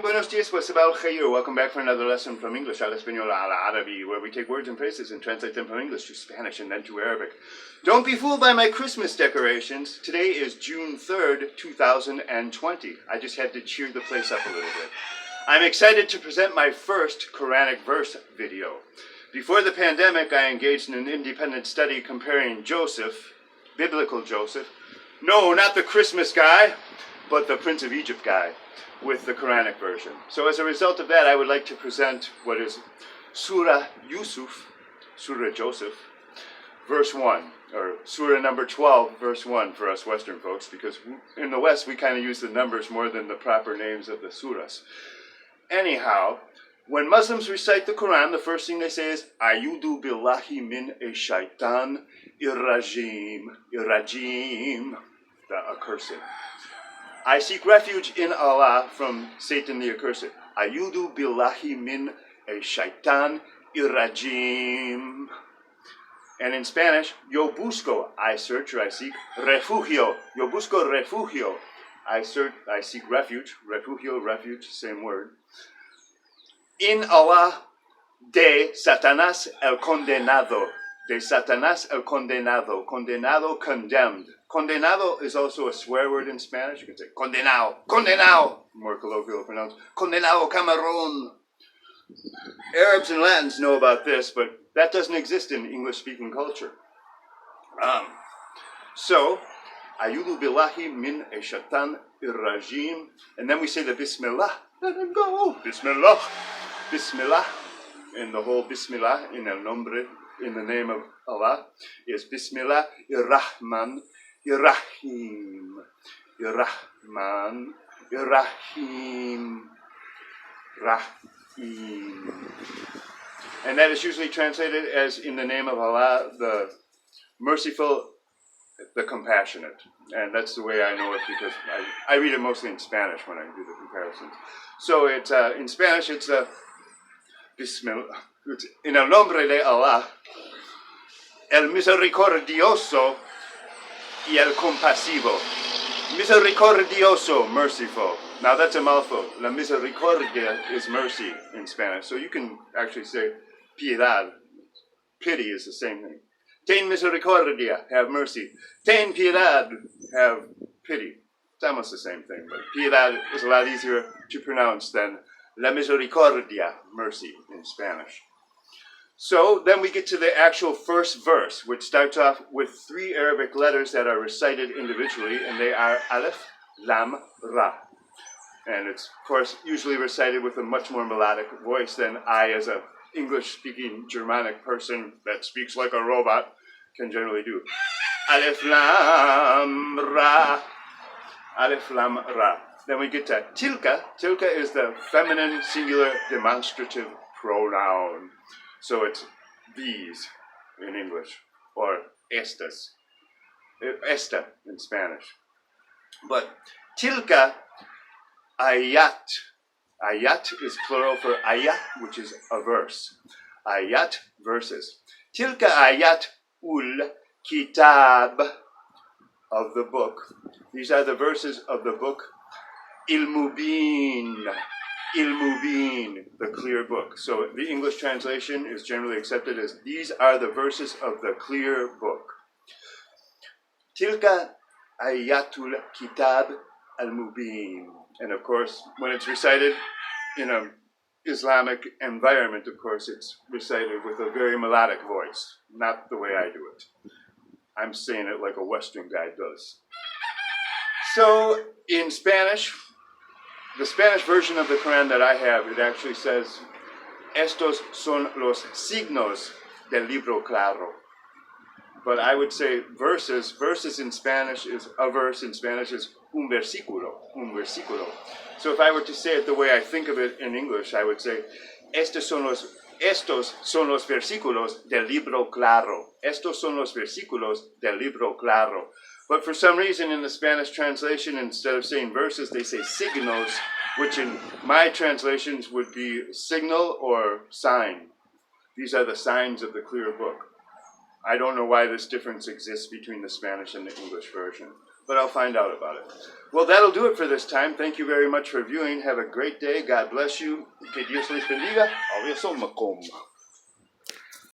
Buenos dias, wa sabal khair. Welcome back for another lesson from English al Español al Arabi, where we take words and phrases and translate them from English to Spanish and then to Arabic. Don't be fooled by my Christmas decorations. Today is June 3rd, 2020. I just had to cheer the place up a little bit. I'm excited to present my first Quranic verse video. Before the pandemic, I engaged in an independent study comparing Joseph, biblical Joseph, no, not the Christmas guy, but the Prince of Egypt guy, with the Quranic version. So as a result of that, I would like to present what is Surah Yusuf, Surah Joseph, verse 1, or Surah number 12, verse 1 for us Western folks, because in the West we kind of use the numbers more than the proper names of the surahs. Anyhow, when Muslims recite the Quran, the first thing they say is, Ayudu billahi min shaitan irrajim, the accursed. I seek refuge in Allah from Satan the accursed. Ayudu billahi min shaitan irrajim. And in Spanish, yo busco, I search or I seek, refugio, yo busco refugio. I seek refuge, refugio, refuge, same word. In Allah, de Satanás el condenado. De Satanás el condenado. Condenado, condemned. Condenado is also a swear word in Spanish. You can say condenado, condenado, more colloquial pronounced. Condenado camarón. Arabs and Latins know about this, but that doesn't exist in English-speaking culture. So, ayudu billahi min shaitan irrajim. And then we say the Bismillah. Let him go. Bismillah. Bismillah. And the whole Bismillah in el nombre, in the name of Allah, is Bismillah irrahman irrahim. Irrahman irrahim. Rahim. And that is usually translated as in the name of Allah, the merciful, the compassionate. And that's the way I know it because I read it mostly in Spanish when I do the comparisons. So it's in Spanish it's Bismillah. It's in el nombre de Allah, el misericordioso y el compasivo. Misericordioso, merciful. Now that's a mouthful. La misericordia is mercy in Spanish. So you can actually say piedad. Pity is the same thing. Ten misericordia, have mercy. Ten piedad, have pity. It's almost the same thing, but piedad is a lot easier to pronounce than la misericordia, mercy in Spanish. So then we get to the actual first verse, which starts off with 3 Arabic letters that are recited individually, and they are Aleph, Lam, Ra. And it's, of course, usually recited with a much more melodic voice than I, as a English-speaking Germanic person that speaks like a robot, can generally do. Aleph, Lam, Ra. Aleph, Lam, Ra. Then we get to Tilka. Tilka is the feminine singular demonstrative pronoun. So it's these in English, or estas. Esta in Spanish. But Tilka ayat. Ayat is plural for ayat, which is a verse. Ayat, verses. Tilka ayat ul kitab, of the book. These are the verses of the book Il-Mubin. Il-Mubin, the clear book. So the English translation is generally accepted as these are the verses of the clear book. Tilka ayatul kitab al-Mubin. And of course, when it's recited in an Islamic environment, of course, it's recited with a very melodic voice, not the way I do it. I'm saying it like a Western guy does. So in Spanish, the Spanish version of the Quran that I have, it actually says, estos son los signos del libro claro. But I would say verses. Verses in Spanish is, a verse in Spanish is un versículo, un versículo. So if I were to say it the way I think of it in English, I would say, estos son los versículos del libro claro. Estos son los versículos del libro claro. But for some reason in the Spanish translation, instead of saying verses, they say signos, which in my translations would be signal or sign. These are the signs of the clear book. I don't know why this difference exists between the Spanish and the English version. but I'll find out about it. Well, that'll do it for this time. Thank you very much for viewing. Have a great day. God bless you. Que Dios les bendiga. Adiós, macomb.